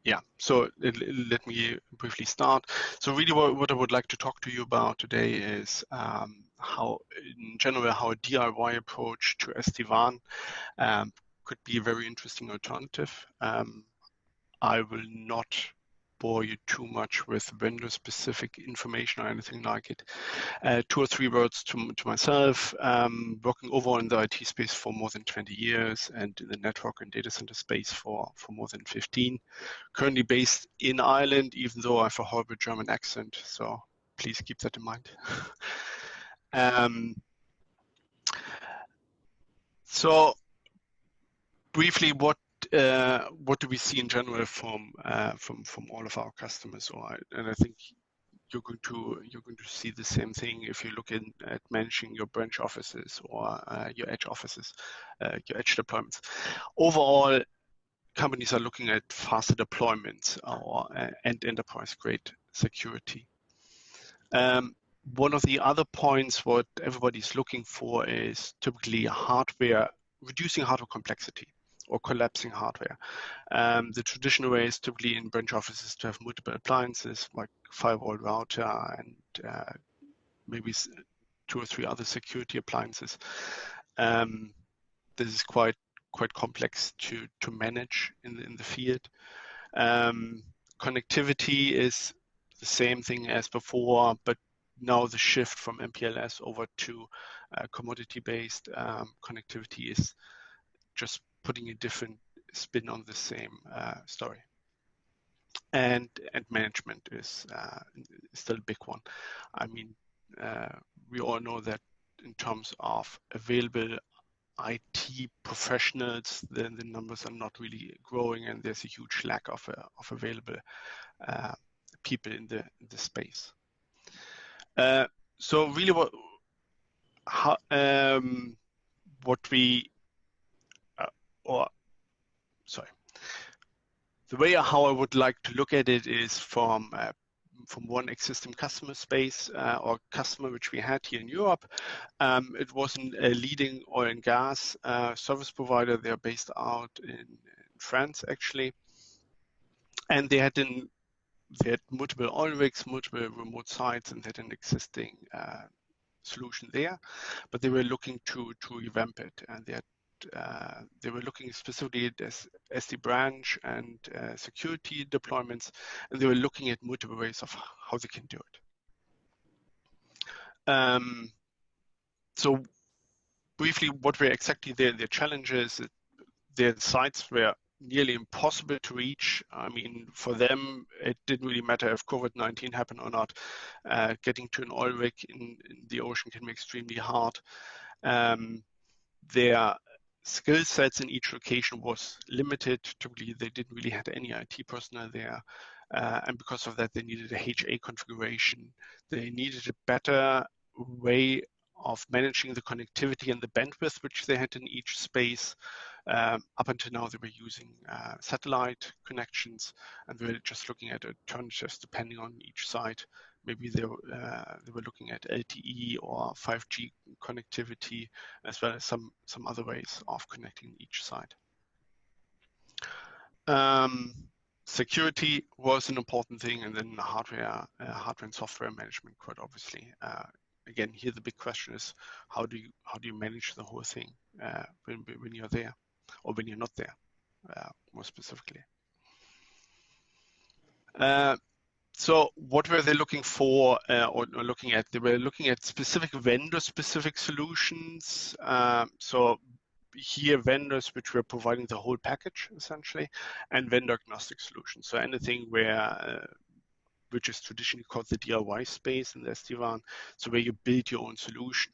Yeah, so let me briefly start. So really what I would like to talk to you about today is how, in general, how a DIY approach to SD-WAN could be a very interesting alternative. I will not bore you too much with vendor-specific information or anything like it. 2 or 3 words to myself. Working overall in the IT space for more than 20 years and in the network and data center space for more than 15. Currently based in Ireland, even though I have a horrible German accent, so please keep that in mind. So briefly, what do we see in general from all of our customers? And I think you're going to see the same thing if you look at managing your branch offices or your edge offices, your edge deployments. Overall, companies are looking at faster deployments and enterprise-grade security. One of the other points what everybody's looking for is typically reducing hardware complexity or collapsing hardware. The traditional way is typically in branch offices to have multiple appliances like firewall, router, and maybe 2 or 3 other security appliances. This is quite complex to manage in the field. Connectivity is the same thing as before, but now the shift from MPLS over to commodity-based connectivity is just putting a different spin on the same story. And management is still a big one. I mean, we all know that in terms of available IT professionals, then the numbers are not really growing, and there's a huge lack of available people in the space. So really, the way how I would like to look at it is from one existing customer space or customer which we had here in Europe. It was a leading oil and gas service provider. They're based out in France, actually. And they had multiple oil rigs, multiple remote sites, and they had an existing solution there. But they were looking to revamp it, and they were looking specifically at SD branch and security deployments, and they were looking at multiple ways of how they can do it. So briefly, what were exactly their challenges? Their sites were nearly impossible to reach. I mean, for them, it didn't really matter if COVID-19 happened or not. Getting to an oil rig in the ocean can be extremely hard. Their skill sets in each location was limited. Typically, they didn't really have any IT personnel there. And because of that, they needed a HA configuration. They needed a better way of managing the connectivity and the bandwidth which they had in each space. Up until now, they were using satellite connections, and they were just looking at alternatives depending on each site. Maybe they were looking at LTE or 5G connectivity, as well as some other ways of connecting each site. Security was an important thing, and then hardware and software management, quite obviously. Again, here the big question is how do you manage the whole thing when you're there, or when you're not there, more specifically. So what were they looking for or looking at? They were looking at specific vendor-specific solutions. So here, vendors which were providing the whole package, essentially, and vendor-agnostic solutions. So anything which is traditionally called the DIY space in the SD-WAN, so where you build your own solution.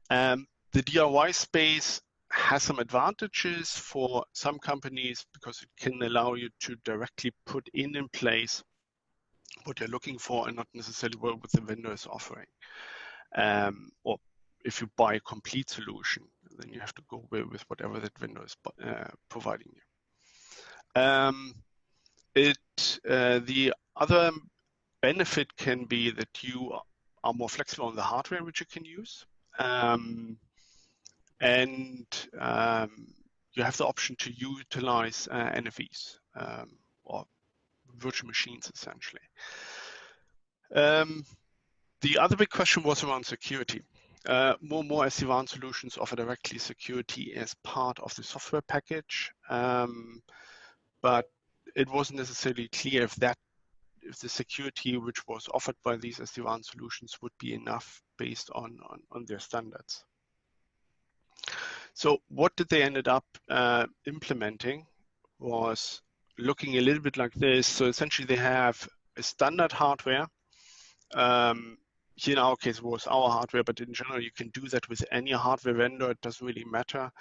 The DIY space has some advantages for some companies because it can allow you to directly put in place what you're looking for and not necessarily what the vendor is offering. Or if you buy a complete solution, then you have to go with whatever that vendor is providing you. The other benefit can be that you are more flexible on the hardware which you can use. And you have the option to utilize NFVs or virtual machines, essentially. The other big question was around security. More and more SD-WAN solutions offer directly security as part of the software package, but it wasn't necessarily clear if the security which was offered by these SD-WAN solutions would be enough based on their standards. So what did they ended up implementing was looking a little bit like this. So essentially they have a standard hardware. Here in our case it was our hardware, but in general you can do that with any hardware vendor. It doesn't really matter.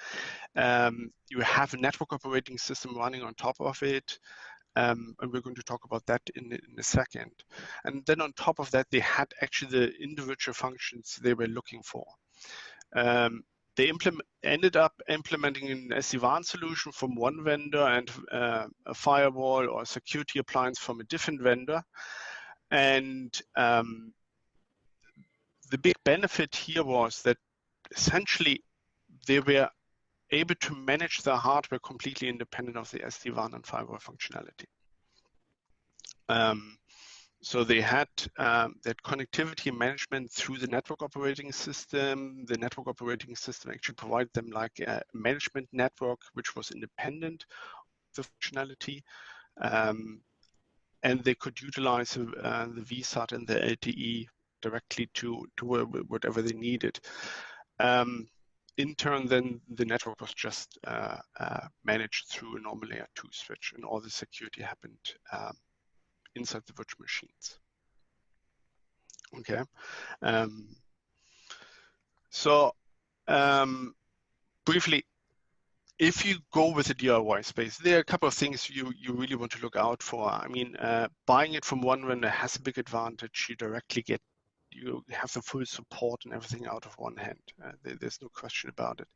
You have a network operating system running on top of it. And we're going to talk about that in a second. And then on top of that, they had actually the individual functions they were looking for. They ended up implementing an SD-WAN solution from one vendor and a firewall or security appliance from a different vendor. And the big benefit here was that essentially they were able to manage their hardware completely independent of the SD-WAN and firewall functionality. So they had that connectivity management through the network operating system. The network operating system actually provided them like a management network, which was independent of the functionality. And they could utilize the VSAT and the LTE directly to whatever they needed. In turn, then the network was just managed through a normal layer 2 switch, and all the security happened inside the virtual machines. Okay. Briefly, if you go with the DIY space, there are a couple of things you really want to look out for. I mean, buying it from one vendor has a big advantage. You have the full support and everything out of one hand. There's no question about it.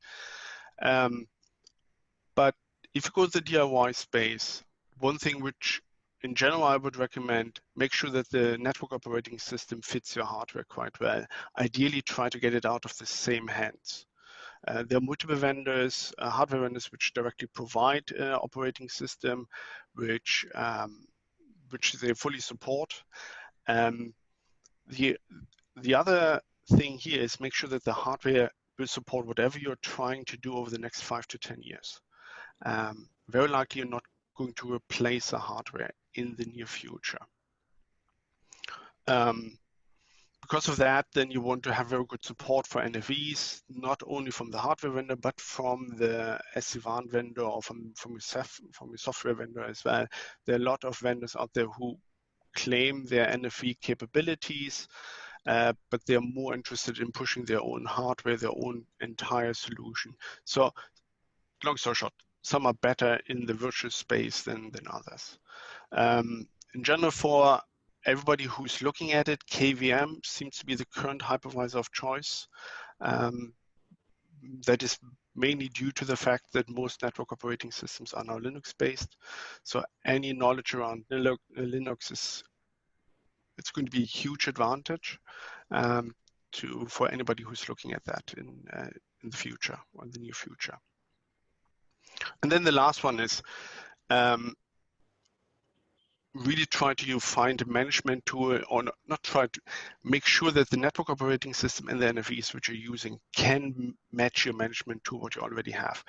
But if you go to the DIY space, one thing which in general I would recommend, make sure that the network operating system fits your hardware quite well. Ideally, try to get it out of the same hands. There are multiple vendors, hardware vendors, which directly provide operating system, which they fully support. The other thing here is make sure that the hardware will support whatever you're trying to do over the next 5 to 10 years. Very likely you're not going to replace the hardware in the near future. Because of that, then you want to have very good support for NFVs, not only from the hardware vendor, but from the SD-WAN vendor or from your software vendor as well. There are a lot of vendors out there who claim their NFV capabilities, but they're more interested in pushing their own hardware, their own entire solution. So long story short, some are better in the virtual space than others. In general, for everybody who's looking at it, KVM seems to be the current hypervisor of choice. That is mainly due to the fact that most network operating systems are now Linux-based. So any knowledge around Linux it's going to be a huge advantage for anybody who's looking at that in the future or in the near future. And then the last one is really try to find a management tool, or not try to make sure that the network operating system and the NFVs which you're using can match your management tool what you already have.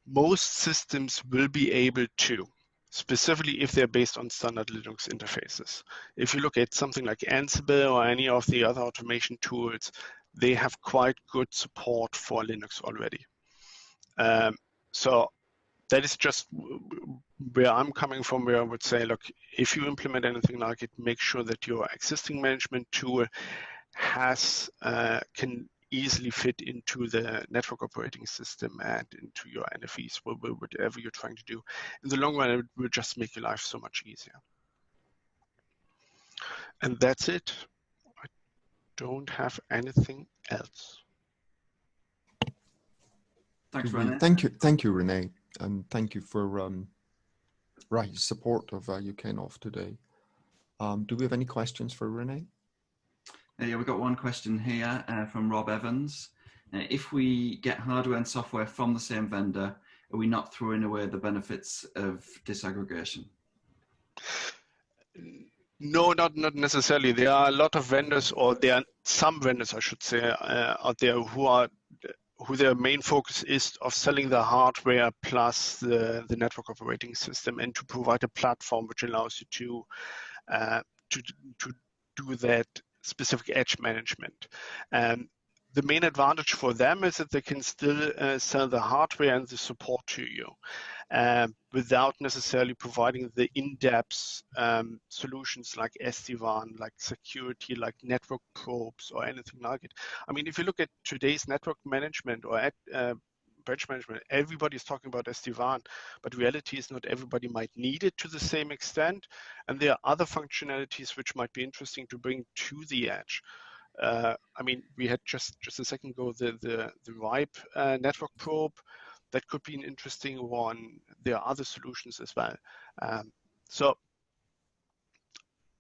Most systems will be able to, specifically if they're based on standard Linux interfaces. If you look at something like Ansible or any of the other automation tools, they have quite good support for Linux already. So that is just where I'm coming from, where I would say, look, if you implement anything like it, make sure that your existing management tool can easily fit into the network operating system and into your NFVs, whatever you're trying to do. In the long run, it will just make your life so much easier. And that's it. I don't have anything else. Thanks, Rene. Thank you, Rene, and thank you for Rahi's support of UKNOF today. Do we have any questions for Rene? Yeah, we've got one question here from Rob Evans. If we get hardware and software from the same vendor, are we not throwing away the benefits of disaggregation? No, not necessarily. There are a lot of vendors, or there are some vendors, I should say, out there who their main focus is of selling the hardware plus the network operating system, and to provide a platform which allows you to do that specific edge management. The main advantage for them is that they can still sell the hardware and the support to you, without necessarily providing the in-depth solutions like SD-WAN, like security, like network probes, or anything like it. I mean, if you look at today's network management or branch management, everybody's talking about SD-WAN, but reality is not everybody might need it to the same extent, and there are other functionalities which might be interesting to bring to the edge. I mean, we had just a second ago the RIPE network probe. That could be an interesting one. There are other solutions as well. So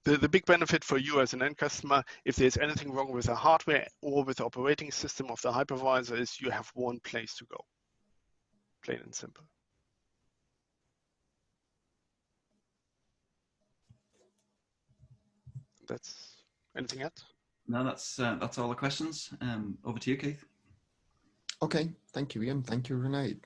the big benefit for you as an end customer, if there's anything wrong with the hardware or with the operating system of the hypervisor, is you have one place to go. Plain and simple. That's anything else? No, that's all the questions. Over to you, Keith. Okay, thank you, Ian. Thank you, Rene.